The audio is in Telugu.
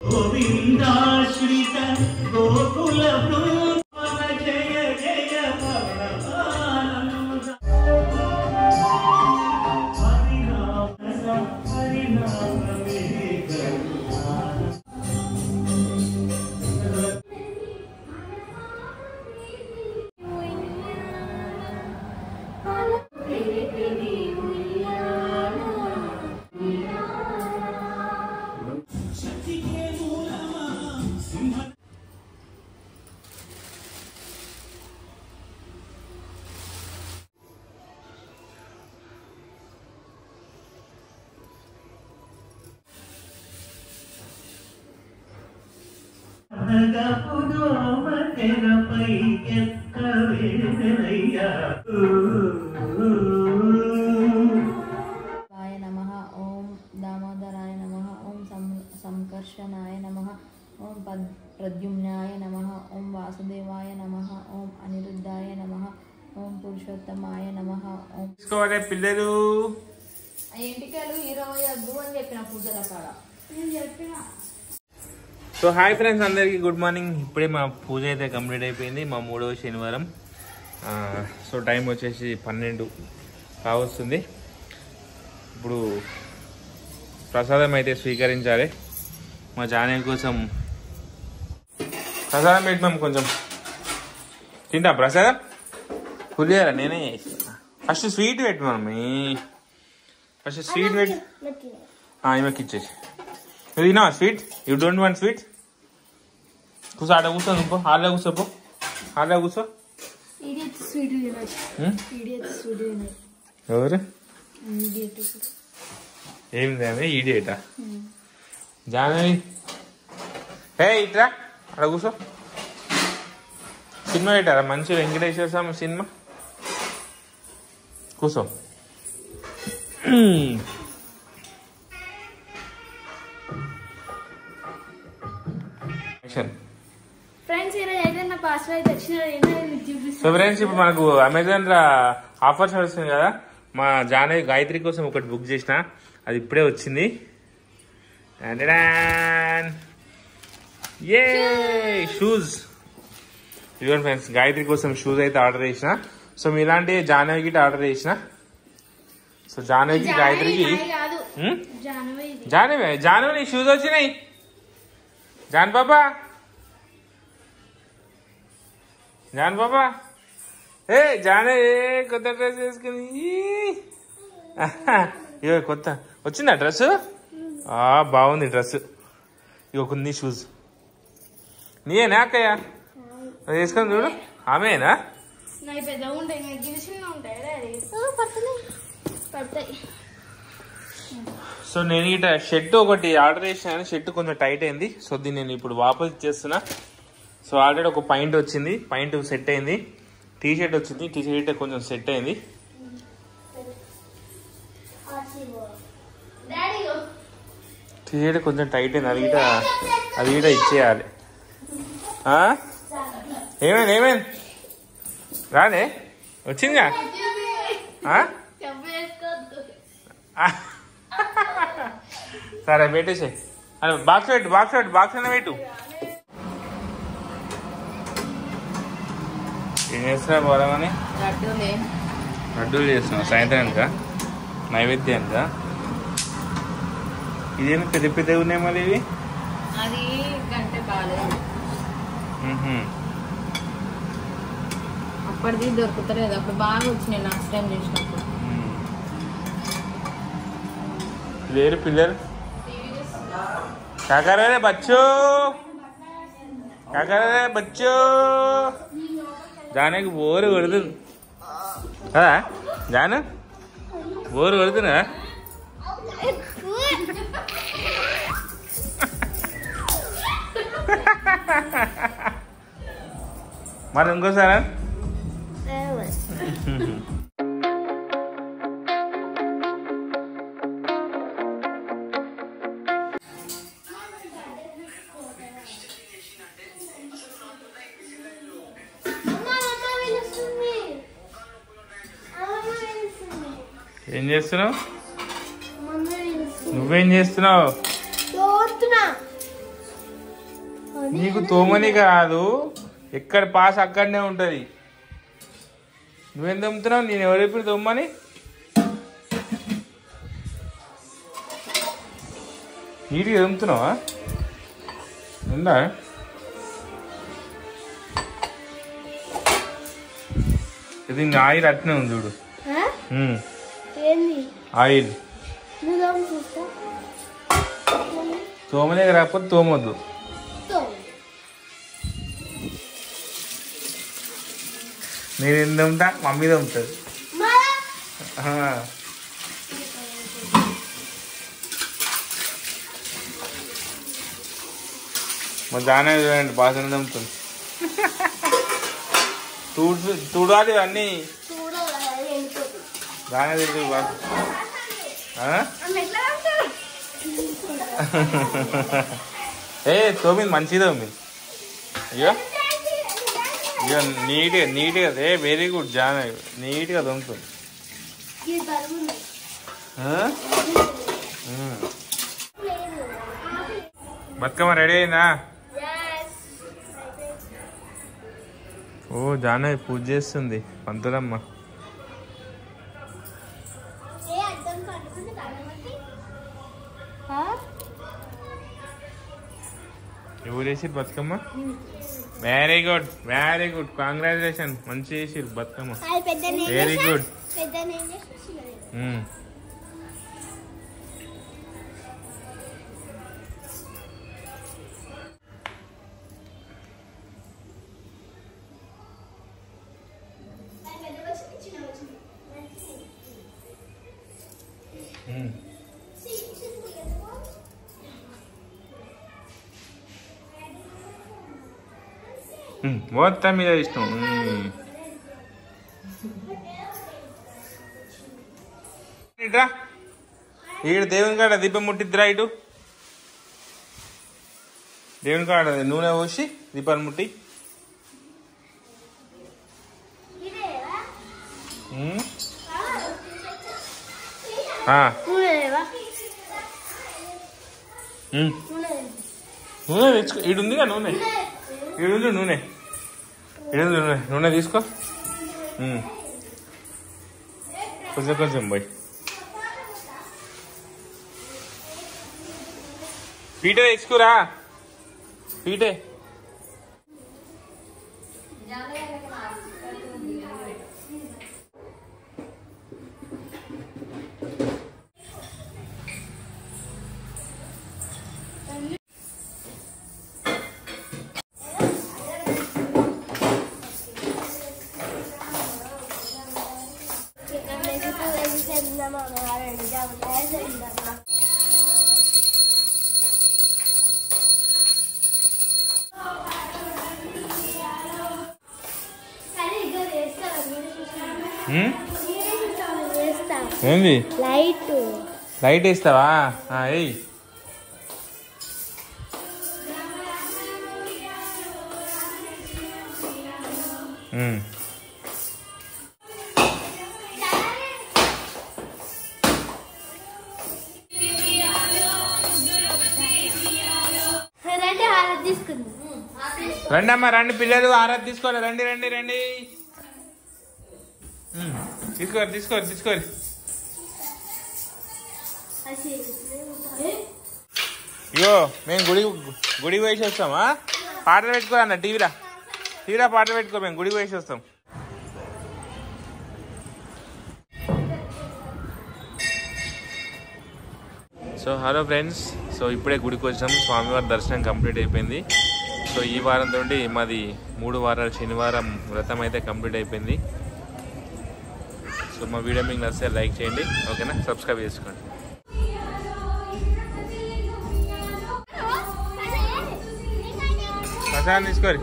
గోవిందాశ్రిత గోకుల బృందావన జయ జయ పవనమానముద హరినామమే వాయ నమః ఓం దామోదరాయ నమః ఓం సంకర్షణాయ నమః ఓం ప్రద్యుమ్నాయ నమః ఓం వాసుదేవాయ నమః ఓం అనిరుద్ధాయ నమః ఓం పురుషోత్తమాయ నమః ఓం తీసుకోవాలి పిల్లలు ఎంటికలు 20 వద్దు అని చెప్పిన పూజల కాడ నేను చెప్పిన. సో హాయ్ ఫ్రెండ్స్, అందరికీ గుడ్ మార్నింగ్. ఇప్పుడే మా పూజ అయితే కంప్లీట్ అయిపోయింది, మా 3వ శనివారం. సో టైం వచ్చేసి 12 కావస్తుంది. ఇప్పుడు ప్రసాదం అయితే స్వీకరించాలి. మా జానకి కోసం ప్రసాదం పెట్టినాం, కొంచెం తింటా. ప్రసాదం పులిహార నేనే చేసిన. ఫస్ట్ స్వీట్ పెట్టు మమ్మీ, ఫస్ట్ స్వీట్ పెట్టి ఈమెకి ఇచ్చేసి. నువ్వు తిన్నావా sweet? You don't want sweet? కూర్చో, ఆడ కూర్చో, నువ్వు హాల్లో కూర్చోపో, హాల్లో కూర్చో. ఎవరు ఏమి ఈడియటా? జానవి హే ఇట్రా, ఆడ కూర్చో. సినిమా పెట్టారా? మంచి వెంకటేశ్వర స్వామి సినిమా. కూర్చో. సో ఫ్రెండ్స్, ఇప్పుడు మనకు అమెజాన్ లో ఆఫర్స్ వస్తుంది కదా. మా జానవి గాయత్రి కోసం ఒకటి బుక్ చేసిన, అది ఇప్పుడే వచ్చింది. ఏ షూస్ ఇవ్వండి ఫ్రెండ్స్, గాయత్రి కోసం షూస్ అయితే ఆర్డర్ చేసిన. సో మీలాంటి జానవికి ఆర్డర్ చేసిన. సో జానవికి గాయత్రికి జానవి షూస్ వచ్చినాయి. జాన్ బాబా, జాన్ బాబా, ఏ జానే కొత్త డ్రెస్ వేసుకుని. ఇగో కొత్త వచ్చిందా డ్రెస్? బాగుంది డ్రెస్. ఇగో కొన్ని షూస్ నీయేనా అక్కయ్య? వేసుకొని చూడు. ఆమెనా? సో నేను ఇట షర్ట్ ఒకటి ఆర్డర్ చేసిన, షర్ట్ కొంచెం టైట్ అయింది. సో దీన్ని నేను ఇప్పుడు వాపస్ ఇచ్చేస్తున్నా. సో ఆల్రెడీ ఒక పాయింట్ వచ్చింది, పాయింట్ సెట్ అయింది. టీ షర్ట్ వచ్చింది, టీ షర్ట్ కొంచెం సెట్ అయింది. టీ షర్ట్ కొంచెం టైట్ అయింది, అది కూడా ఇచ్చేయాలి. ఏమైంది రానే వచ్చిందిగా. సరే పెట్టేసే, బాక్స్ పెట్టు, బాక్స్ అయినా పెట్టు. ఏం చేస్తున్నా పోదామని? లడ్డూలు చేస్తున్నావు సాయంత్రానిక, నైవేద్యానిక. ఇదేమి పెద్ద పెద్దగా ఉన్నాయి మళ్ళీ ఇవి. అది గంటే బాగాలేదు, అప్పటిది దొరుకుతలేదు. అప్పుడు బాగా వచ్చినాయి లాస్ట్ టైం చేసినప్పుడు. లేరు పిల్లలు. కాకరే బచ్చో, కాకరే బచ్చో. జానకి బోరు కొడుతుంది కదా? జాను బోరు కొడుతున్నా? మరి ఇంకోసారా? ఏం చేస్తున్నావు? నువ్వేం చేస్తున్నావు? నీకు తోమని కాదు, ఎక్కడ పాస్ అక్కడనే ఉంటది. నువ్వేం తమ్ముతున్నావు? నేను ఎవరెప్పుడు తోమని? నీట్గా తమ్ముతున్నావా? ఉందా? ఇది ఆయిల్ అట్నే ఉంది చూడు. ఆయిల్ తోమనే రాకపోతే తోమొద్దు. నేను ఎంత ఉంటా, మమ్మీ తమ్ముతుంది. మా దానే చూడండి బాగా తమ్ముతుంది. చూడాలి అన్నీ దానే తిరుగుతుంది బాగా. తోమింది మంచిది తోమింది. అయ్యో ఇక నీట్గా వెరీ గుడ్ జాన, నీట్గా తోముతుంది. బతుకమ్మ రెడీ అయిందా? ఓ జానవి పూజ చేస్తుంది పంతులమ్మ. ఎవరు వేసిరు Bathukamma? Very good, very good, congratulation. మంచి చేసిరు బతుకమ్మ, వెరీ గుడ్. మొత్తం మీద ఇష్టం. ఇట్రా ఈడ దేవుని కాడ దీపం ముట్టిద్దిరా. ఇటు దేవుని కాడ నూనె పోసి దీపాన్ని ముట్టి. నూనె తెచ్చుకో, ఈడుందిగా నూనె, ఈడుంది నూనె, ఈడుంది నూనె. నూనె తీసుకో కొంచెం కొంచెం పోయి. పీటే తెచ్చుకోరా, పీటే. ఏంది లైట్ వేస్తావా? ఎయ్ రండి అమ్మా, రండి పిల్లలు, ఆరాధ తీసుకోవాలి. రండి రండి రండి, తీసుకోరు తీసుకోరు తీసుకోరు. ఇగో మేము గుడికి వేసి వస్తామా? పాటలు పెట్టుకోరన్న టీవీలో పాటలు పెట్టుకో, మేము గుడికి వేసి వస్తాం. సో హలో ఫ్రెండ్స్, సో ఇప్పుడే గుడికి వచ్చాం. స్వామివారి దర్శనం కంప్లీట్ అయిపోయింది. సో ఈ వారంతో మాది 3 వారాలు శనివారం వ్రతం అయితే కంప్లీట్ అయిపోయింది. సో మా వీడియో మీకు నచ్చితే లైక్ చేయండి, ఓకేనా? సబ్స్క్రైబ్ చేసుకోండి. ప్రసాదం తీసుకోరి.